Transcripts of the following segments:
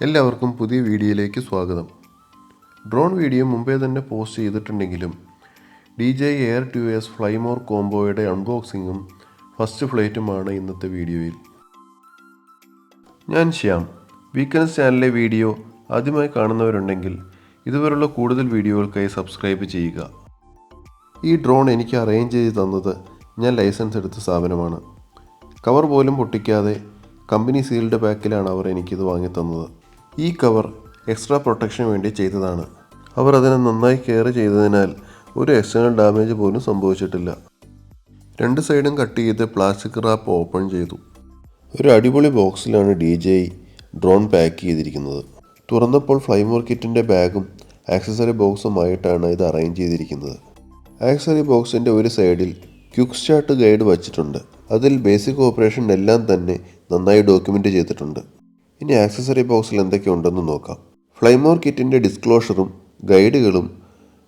എല്ലാവർക്കും പുതിയ വീഡിയോയിലേക്ക് സ്വാഗതം. ഡ്രോൺ വീഡിയോ മുമ്പേ തന്നെ പോസ്റ്റ് ചെയ്തിട്ടുണ്ടെങ്കിലും DJI Air 2s ഫ്ലൈമോർ കോംബോയുടെ അൺബോക്സിങ്ങും ഫസ്റ്റ് ഫ്ലൈറ്റുമാണ് ഇന്നത്തെ വീഡിയോയിൽ. ഞാൻ ശ്യാം. വീക്കെൻഡ്സ് ചാനലിലെ വീഡിയോ ആദ്യമായി കാണുന്നവരുണ്ടെങ്കിൽ ഇതുവരെയുള്ള കൂടുതൽ വീഡിയോകൾക്കായി സബ്സ്ക്രൈബ് ചെയ്യുക. ഈ ഡ്രോൺ എനിക്ക് അറേഞ്ച് ചെയ്ത് തന്നത് ഞാൻ ലൈസൻസ് എടുത്ത സ്ഥാപനമാണ്. കവർ പോലും പൊട്ടിക്കാതെ കമ്പനി സീൽഡ് പാക്കിലാണ് അവർ എനിക്കിത് വാങ്ങി തന്നത്. ഈ കവർ എക്സ്ട്രാ പ്രൊട്ടക്ഷന് വേണ്ടി ചെയ്തതാണ്. അവർ അതിനെ നന്നായി കെയർ ചെയ്തതിനാൽ ഒരു എക്സ്റ്റേണൽ ഡാമേജ് പോലും സംഭവിച്ചിട്ടില്ല. രണ്ട് സൈഡും കട്ട് ചെയ്ത് പ്ലാസ്റ്റിക് റാപ്പ് ഓപ്പൺ ചെയ്തു. ഒരു അടിപൊളി ബോക്സിലാണ് DJI ഡ്രോൺ പാക്ക് ചെയ്തിരിക്കുന്നത്. തുറന്നപ്പോൾ ഫ്ലൈമോർ കിറ്റിൻ്റെ ബാഗും ആക്സസറി ബോക്സുമായിട്ടാണ് ഇത് അറേഞ്ച് ചെയ്തിരിക്കുന്നത്. ആക്സസറി ബോക്സിൻ്റെ ഒരു സൈഡിൽ ക്വിക്ക് സ്റ്റാർട്ട് ഗൈഡ് വച്ചിട്ടുണ്ട്. അതിൽ ബേസിക് ഓപ്പറേഷൻ എല്ലാം തന്നെ നന്നായി ഡോക്യുമെൻ്റ് ചെയ്തിട്ടുണ്ട്. ഇനി ആക്സസറി ബോക്സിൽ എന്തൊക്കെയുണ്ടെന്ന് നോക്കാം. ഫ്ലൈമോർ കിറ്റിൻ്റെ ഡിസ്ക്ലോഷറും ഗൈഡുകളും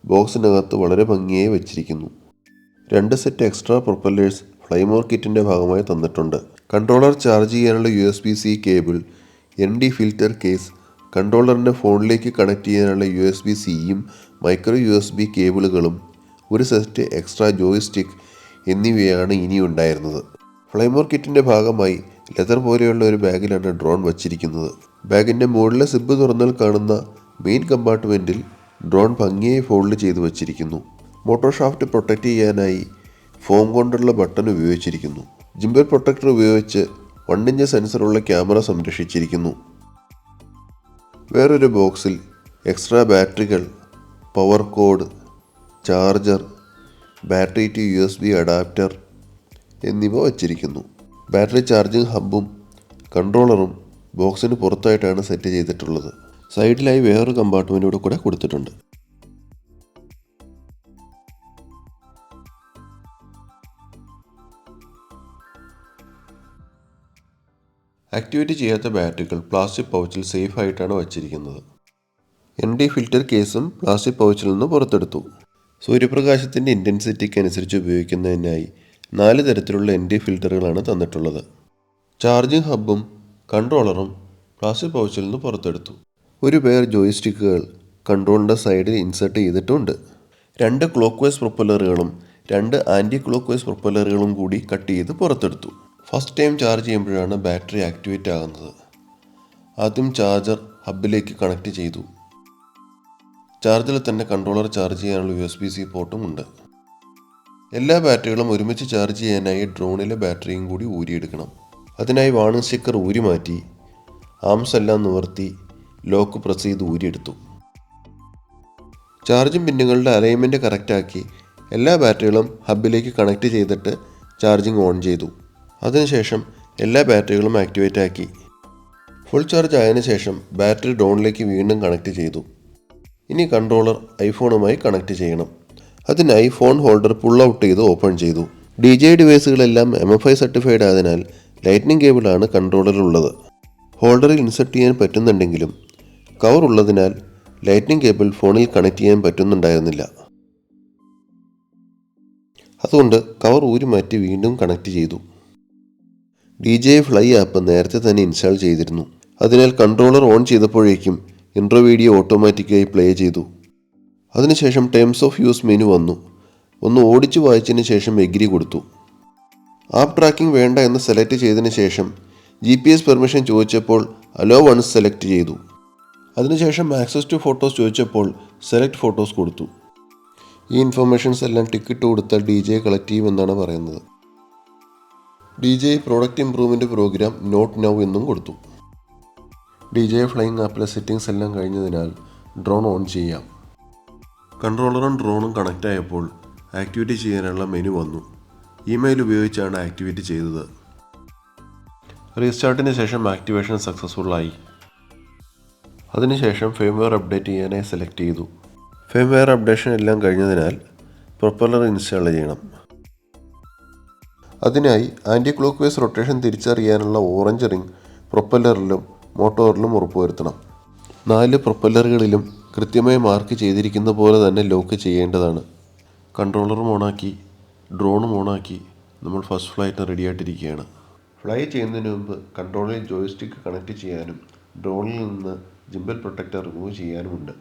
ബോക്സിനകത്ത് വളരെ ഭംഗിയായി വെച്ചിരിക്കുന്നു. 2 സെറ്റ് എക്സ്ട്രാ പ്രൊപ്പല്ലേഴ്സ് ഫ്ലൈമോർ കിറ്റിൻ്റെ ഭാഗമായി തന്നിട്ടുണ്ട്. കൺട്രോളർ ചാർജ് ചെയ്യാനുള്ള USB-C cable, ND filter case, കൺട്രോളറിൻ്റെ ഫോണിലേക്ക് കണക്ട് ചെയ്യാനുള്ള USB-Cയും മൈക്രോ USB കേബിളുകളും, ഒരു സെറ്റ് എക്സ്ട്രാ ജോയ്സ്റ്റിക്ക് എന്നിവയാണ് ഇനി ഉണ്ടായിരുന്നത്. ഫ്ലൈമോർ കിറ്റിൻ്റെ ഭാഗമായി ലെതർ പോലെയുള്ള ഒരു ബാഗിലാണ് ഡ്രോൺ വച്ചിരിക്കുന്നത്. ബാഗിൻ്റെ മുകളിലെ സിബ് തുറന്നാൽ കാണുന്ന മെയിൻ കമ്പാർട്ട്മെൻറ്റിൽ ഡ്രോൺ ഭംഗിയായി ഫോൾഡ് ചെയ്ത് വച്ചിരിക്കുന്നു. മോട്ടോർ ഷാഫ്റ്റ് പ്രൊട്ടക്റ്റ് ചെയ്യാനായി ഫോം കൊണ്ടുള്ള ബട്ടൺ ഉപയോഗിച്ചിരിക്കുന്നു. ജിംബർ പ്രൊട്ടക്ടർ ഉപയോഗിച്ച് 1 ഇഞ്ച് സെൻസറുള്ള ക്യാമറ സംരക്ഷിച്ചിരിക്കുന്നു. വേറൊരു ബോക്സിൽ എക്സ്ട്രാ ബാറ്ററികൾ, power cord, charger, battery to USB adapter എന്നിവ വച്ചിരിക്കുന്നു. ബാറ്ററി ചാർജിങ് ഹബ്ബും കൺട്രോളറും ബോക്സിന് പുറത്തായിട്ടാണ് സെറ്റ് ചെയ്തിട്ടുള്ളത്. സൈഡിലായി വേറൊരു കമ്പാർട്ട്മെൻറ്റോട് കൂടെ കൊടുത്തിട്ടുണ്ട്. ആക്ടിവേറ്റ് ചെയ്യാത്ത ബാറ്ററികൾ പ്ലാസ്റ്റിക് പൗച്ചിൽ സേഫ് ആയിട്ടാണ് വച്ചിരിക്കുന്നത്. ND ഫിൽറ്റർ കേസും പ്ലാസ്റ്റിക് പൗച്ചിൽ നിന്ന് പുറത്തെടുത്തു. സൂര്യപ്രകാശത്തിൻ്റെ ഇൻറ്റൻസിറ്റിക്ക് അനുസരിച്ച് ഉപയോഗിക്കുന്നതിനായി 4 തരത്തിലുള്ള ND ഫിൽറ്ററുകളാണ് തന്നിട്ടുള്ളത്. ചാർജിങ് ഹബ്ബും കൺട്രോളറും പ്ലാസ്റ്റിക് പൗച്ചിൽ നിന്ന് പുറത്തെടുത്തു. ഒരു പെയർ ജോയ്സ്റ്റിക്കുകൾ കൺട്രോളിൻ്റെ സൈഡിൽ ഇൻസേർട്ട് ചെയ്തിട്ടുണ്ട്. 2 ക്ലോക്ക് വൈസ് പ്രൊപ്പല്ലറുകളും 2 ആൻറ്റി ക്ലോക്ക് വൈസ് പ്രൊപ്പല്ലറുകളും കൂടി കട്ട് ചെയ്ത് പുറത്തെടുത്തു. ഫസ്റ്റ് ടൈം ചാർജ് ചെയ്യുമ്പോഴാണ് ബാറ്ററി ആക്ടിവേറ്റ് ആകുന്നത്. ആദ്യം ചാർജർ ഹബ്ബിലേക്ക് കണക്ട് ചെയ്തു. ചാർജറിൽ തന്നെ കൺട്രോളർ ചാർജ് ചെയ്യാനുള്ള USB-C പോർട്ടും ഉണ്ട്. എല്ലാ ബാറ്ററികളും ഒരുമിച്ച് ചാർജ് ചെയ്യാനായി ഡ്രോണിലെ ബാറ്ററിയും കൂടി ഊരിയെടുക്കണം. അതിനായി വാണിംഗ് സ്റ്റിക്കർ ഊരി മാറ്റി ആംസ് എല്ലാം നിവർത്തി ലോക്ക് പ്രസ് ചെയ്ത് ഊരിയെടുത്തു. ചാർജിങ് പിന്നുകളുടെ അലൈൻമെൻറ്റ് കറക്റ്റാക്കി എല്ലാ ബാറ്ററികളും ഹബ്ബിലേക്ക് കണക്ട് ചെയ്തിട്ട് ചാർജിങ് ഓൺ ചെയ്തു. അതിനുശേഷം എല്ലാ ബാറ്ററികളും ആക്ടിവേറ്റ് ആക്കി. ഫുൾ ചാർജ് ആയതിനു ശേഷം ബാറ്ററി ഡ്രോണിലേക്ക് വീണ്ടും കണക്ട് ചെയ്തു. ഇനി കൺട്രോളർ ഐഫോണുമായി കണക്ട് ചെയ്യണം. അതിനായി ഫോൺ ഹോൾഡർ പുൾ ഔട്ട് ചെയ്ത് ഓപ്പൺ ചെയ്തു. DJI ഡിവൈസുകളെല്ലാം MFI സർട്ടിഫൈഡ് ആയതിനാൽ ലൈറ്റ്നിങ് കേബിളാണ് കൺട്രോളറിലുള്ളത്. ഹോൾഡറിൽ ഇൻസെർട്ട് ചെയ്യാൻ പറ്റുന്നുണ്ടെങ്കിലും കവർ ഉള്ളതിനാൽ ലൈറ്റ്നിങ് കേബിൾ ഫോണിൽ കണക്ട് ചെയ്യാൻ പറ്റുന്നുണ്ടായിരുന്നില്ല. അതുകൊണ്ട് കവർ ഊരി മാറ്റി വീണ്ടും കണക്ട് ചെയ്തു. DJI ഫ്ലൈ ആപ്പ് നേരത്തെ തന്നെ ഇൻസ്റ്റാൾ ചെയ്തിരുന്നു. അതിനാൽ കൺട്രോളർ ഓൺ ചെയ്തപ്പോഴേക്കും ഇൻട്രോ വീഡിയോ ഓട്ടോമാറ്റിക്കായി പ്ലേ ചെയ്തു. അതിനുശേഷം ടേംസ് ഓഫ് യൂസ് മെനു വന്നു. ഒന്ന് ഓടിച്ചു വായിച്ചതിന് ശേഷം എഗ്രി കൊടുത്തു. ആപ്പ് ട്രാക്കിംഗ് വേണ്ട എന്ന് സെലക്ട് ചെയ്തതിന് ശേഷം GPS പെർമിഷൻ ചോദിച്ചപ്പോൾ അലോ വൺസ് സെലക്ട് ചെയ്തു. അതിനുശേഷം ആക്സസ് ടു ഫോട്ടോസ് ചോദിച്ചപ്പോൾ സെലക്ട് ഫോട്ടോസ് കൊടുത്തു. ഈ ഇൻഫർമേഷൻസ് എല്ലാം ടിക്കറ്റ് കൊടുത്താൽ DJI കളക്ട് ചെയ്യുമെന്നാണ് പറയുന്നത്. DJI product improvement program not now എന്നും കൊടുത്തു. DJI ഫ്ലൈയിങ് ആപ്പിലെ സെറ്റിംഗ്സ് എല്ലാം കഴിഞ്ഞതിനാൽ ഡ്രോൺ ഓൺ ചെയ്യാം. കൺട്രോളറും ഡ്രോണും കണക്റ്റ് ആയപ്പോൾ ആക്ടിവേറ്റ് ചെയ്യാനുള്ള മെനു വന്നു. ഇമെയിൽ ഉപയോഗിച്ചാണ് ആക്ടിവേറ്റ് ചെയ്തത്. റീസ്റ്റാർട്ടിന് ശേഷം ആക്ടിവേഷൻ സക്സസ്ഫുള്ളായി. അതിനുശേഷം ഫേംവെയർ അപ്ഡേറ്റ് ചെയ്യാനായി സെലക്ട് ചെയ്തു. ഫേംവെയർ അപ്ഡേഷൻ എല്ലാം കഴിഞ്ഞതിനാൽ പ്രൊപ്പല്ലർ ഇൻസ്റ്റാൾ ചെയ്യണം. അതിനായി ആൻറ്റി ക്ലോക്ക് വൈസ് റൊട്ടേഷൻ തിരിച്ചറിയാനുള്ള ഓറഞ്ച് റിംഗ് പ്രൊപ്പല്ലറിലും മോട്ടോറിലും ഉറപ്പുവരുത്തണം. 4 പ്രൊപ്പല്ലറുകളിലും കൃത്യമായി മാർക്ക് ചെയ്തിരിക്കുന്ന പോലെ തന്നെ ലോക്ക് ചെയ്യേണ്ടതാണ്. കൺട്രോളറും ഓണാക്കി ഡ്രോണും ഓണാക്കി നമ്മൾ ഫസ്റ്റ് ഫ്ലൈറ്റിന് റെഡിയായിട്ടിരിക്കുകയാണ്. ഫ്ലൈ ചെയ്യുന്നതിന് മുമ്പ് കൺട്രോളിൽ ജോയ്സ്റ്റിക്ക് കണക്ട് ചെയ്യാനും ഡ്രോണിൽ നിന്ന് ജിംബൽ പ്രൊട്ടക്ടർ റിമൂവ് ചെയ്യാനുമുണ്ട്.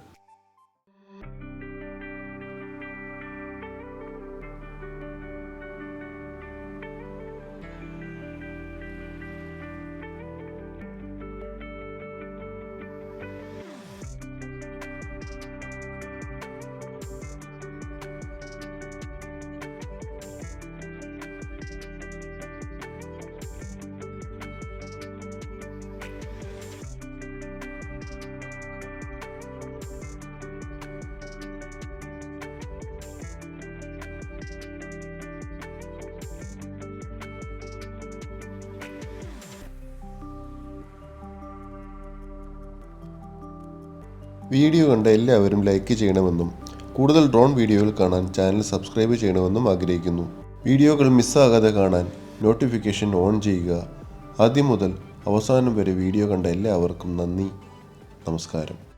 വീഡിയോ കണ്ട എല്ലാവരും ലൈക്ക് ചെയ്യണമെന്നും കൂടുതൽ ഡ്രോൺ വീഡിയോകൾ കാണാൻ ചാനൽ സബ്സ്ക്രൈബ് ചെയ്യണമെന്നും ആഗ്രഹിക്കുന്നു. വീഡിയോകൾ മിസ്സാകാതെ കാണാൻ നോട്ടിഫിക്കേഷൻ ഓൺ ചെയ്യുക. ആദ്യം മുതൽ അവസാനം വരെ വീഡിയോ കണ്ട എല്ലാവർക്കും നന്ദി. നമസ്കാരം.